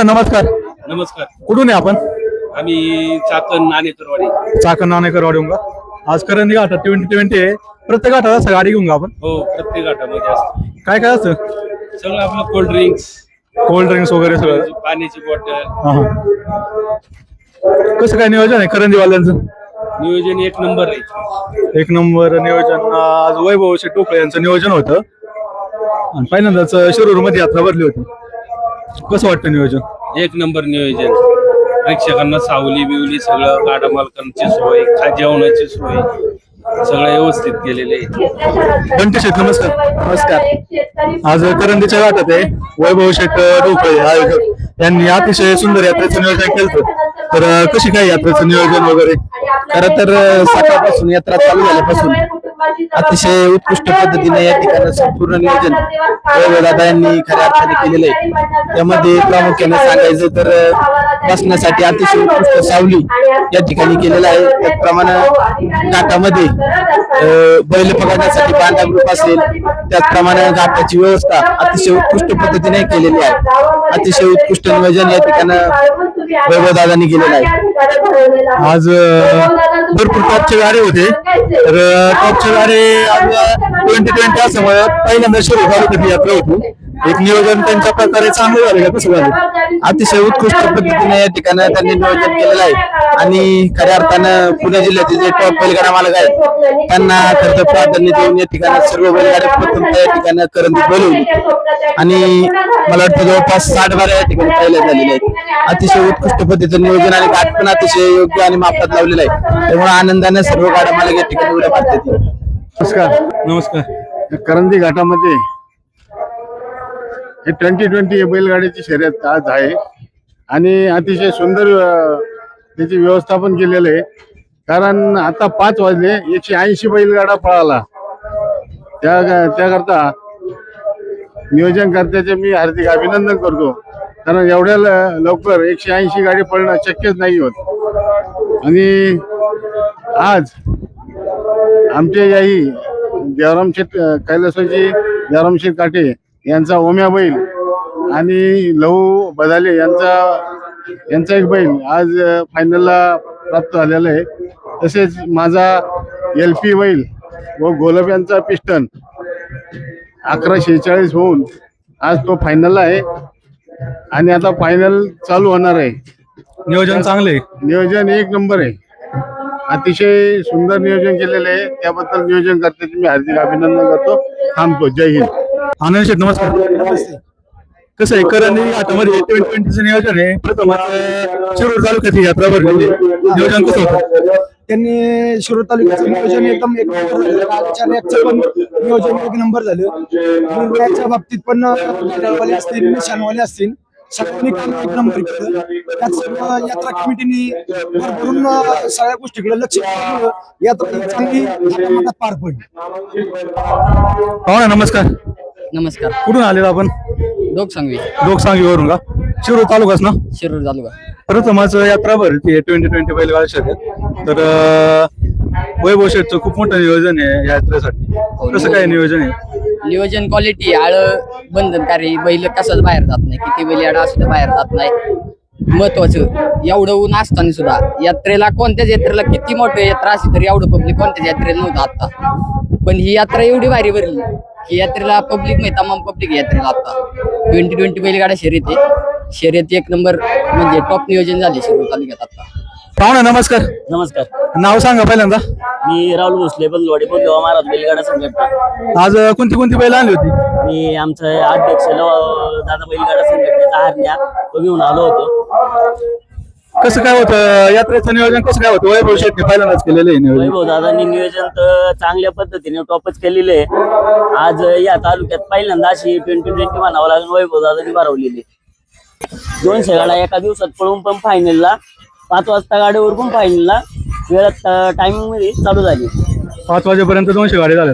नमस्कार. नमस्कार. कुठून आहे आपण? आम्ही चाकण नाणेकरवाडी. चाकण नाणेकरवाडी का? आज करंदी घाटात 2020 आहे. प्रत्येक घाटात असं गाडी घेऊन का आपण? हो, प्रत्येक घाटामध्ये असतं. काय काय असतं? सगळं आपलं कोल्ड ड्रिंक्स वगैरे सगळं, पाण्याची बॉटल. कसं काय नियोजन आहे करंदीवाल्यांचं? नियोजन एक नंबर आहे. एक नंबर नियोजन. आज वैभव टोकळे यांचं नियोजन होतं आणि पहिल्यांदाच शिरूर मध्ये यात्रा भरली होती. कसं वाटतं नियोजन? एक नंबर नियोजन. प्रेक्षकांना सावली बिवली सगळं, गाडा मालकांची सोय, जेवणाची सोय सगळं व्यवस्थित केलेलं आहे. बंटी शेठ नमस्कार. नमस्कार. आज करंदीच्या घाटात आहे वैभव टोकळे आयोजक यांनी अतिशय सुंदर यात्रेचं नियोजन केलं. तर कशी काय यात्रेचं नियोजन वगैरे? खरं तर सकाळपासून यात्रा चालू झाल्यापासून अतिशय उत्कृष्ट पद्धतीने या ठिकाणी संपूर्ण नियोजन दादा यांनी खऱ्या अर्थाने केलेलं आहे. त्यामध्ये प्रामुख्याने सांगायचं तर बसण्यासाठी अतिशय उत्कृष्ट सावली या ठिकाणी केलेलं आहे. त्याचप्रमाणे घाटामध्ये बैल पकडण्यासाठी बांधा ग्रुप असेल, त्याचप्रमाणे घाटाची व्यवस्था अतिशय उत्कृष्ट पद्धतीने केलेली आहे. अतिशय उत्कृष्ट नियोजन या ठिकाणी वैभव दादांनी केलेलं आहे. आज भरपूर टॉपचे गाडी होते. तर टॉपचे गाडी आज 2020 असल्यामुळे पहिल्यांदा शिरूर तालुक्यात यात्रा होती. एक नियोजन त्यांच्या प्रकारे चांगलं झालं का? कसं झालं? अतिशय उत्कृष्ट पद्धतीने या ठिकाणी त्यांनी नियोजन केलेलं आहे आणि खऱ्या अर्थानं पुणे जिल्ह्यातील जे टॉप बैलगाडा मालक आहेत त्यांना खरं प्राधान्य देऊन या ठिकाणी सर्व बैलगाड्या प्रथम त्या ठिकाणी करंदीत बोलवली आणि मला वाटतं जवळपास 60-12 या ठिकाणी पहिल्या झालेल्या आहेत. अतिशय उत्कृष्ट पद्धतीचं नियोजन आणि घाट पण अतिशय योग्य आणि मापात लावलेला आहे. त्यामुळे आनंदाने सर्व गाड्या मालक या ठिकाणी उड्या मारतात. नमस्कार. नमस्कार. करंदी घाटामध्ये हे 2020 बैलगाडीची शर्यत आज आहे आणि अतिशय सुंदर त्याची व्यवस्थापन केलेलं आहे. कारण आता 5 वाजले 180 बैलगाडा पळाला. त्याकरता नियोजनकर्त्याचे मी हार्दिक अभिनंदन करतो. कारण एवढ्या लवकर 180 गाडी पळणं शक्यच नाही होत. आणि आज आमचे याही देवराम शेठ कैलासवासी देवराम शेठ काटे यांचा ओम्या बैल आणि लहू बदाले यांचा एक बैल आज फायनलला प्राप्त झालेला आहे. तसेच माझा LP बैल व गोलब यांचा पिस्टन 1146 होऊन आज तो फायनलला आहे आणि आता फायनल चालू होणार आहे. नियोजन चांगले, नियोजन एक नंबर आहे. अतिशय सुंदर नियोजन केलेलं आहे. त्याबद्दल नियोजन करण्याचे मी हार्दिक अभिनंदन करतो. थांबतो. जय हिंद. आनंद शेठ नमस्कार. कसं आहे करंदी घाटामध्ये 2020चं नियोजन आहे. प्रथम शिरूर तालुक्यात यात्रा भरली. नियोजन कसं होतं? त्यांनी शिरूर तालुक्याचं नियोजन एकदम एक नंबर झालं. पण नियोजन एक नंबर झालं. निर्णयाच्या बाबतीत पण वाले असतील, निशाणवाले असतील, सगळ्यांनी काम एक नंबर केलं. त्यात सर्व यात्रा कमिटीने भरभरून सगळ्या गोष्टीकडे लक्ष दिल्यामुळं यात्रा चांगली पार पडली. पाहुणा नमस्कार. नमस्कार. कुठून आलेला आपण? दोघसांगवीवरून का? शिरूर तालुकाच ना? शिरूर तालुका. प्रथमच यात्रा भरती 2020 बैलगाडा शर्यत. तर वैभव शेठचं खूप मोठं नियोजन आहे या यात्रेसाठी. कसं काय नियोजन आहे? नियोजन क्वालिटी आळ बंधनकारी. बैल कसाच बाहेर जात नाही, किती बैल आडा असू बाहेर जात नाही. महत्वाचं एवढं ऊन असताना सुद्धा यात्रेला, कोणत्याच यात्रेला किती मोठी यात्रा असली तरी एवढं पब्लिक कोणत्याच यात्रेला नव्हतं आता. पण ही यात्रा एवढी भारी भरली की यात्रेला पब्लिक नाही, तमाम पब्लिक यात्रेला आता. 2020 बैलगाडा शर्यत आहे. शर्यत एक नंबर म्हणजे टॉप नियोजन झाले शिरूर तालुक्यात आता. पाहुणा नमस्कार. नमस्कार, नाव सांगा पहिल्यांदा. मी राहुल भोसले बंदवाडी बोलतो महाराज बैलगाडा संघटना. आज कोणती कोणती बैल आणली होती? मी आमचं अध्यक्ष दादा बैलगाडा संघटनेचा हरण्या तो घेऊन आलो होतो. कसं काय होतं यात्रेचं नियोजन, कसं काय होतं? वैभव शेट्टी पहिल्यांदाच केलेलं आहे नियोजन. वैभव दादांनी नियोजन तर चांगल्या पद्धतीने टॉपच केलेले आहे. आज या तालुक्यात पहिल्यांदा अशी 2020 म्हणावं लागेल वैभव दादांनी भरवलेली. 200 गाड्या एका दिवसात पळून पण फायनलला, 5 वाजता गाडीवर पण फायनलला वेळात टायमिंग मध्ये चालू झाली. 5 वाजेपर्यंत 200 गाडी झाल्या.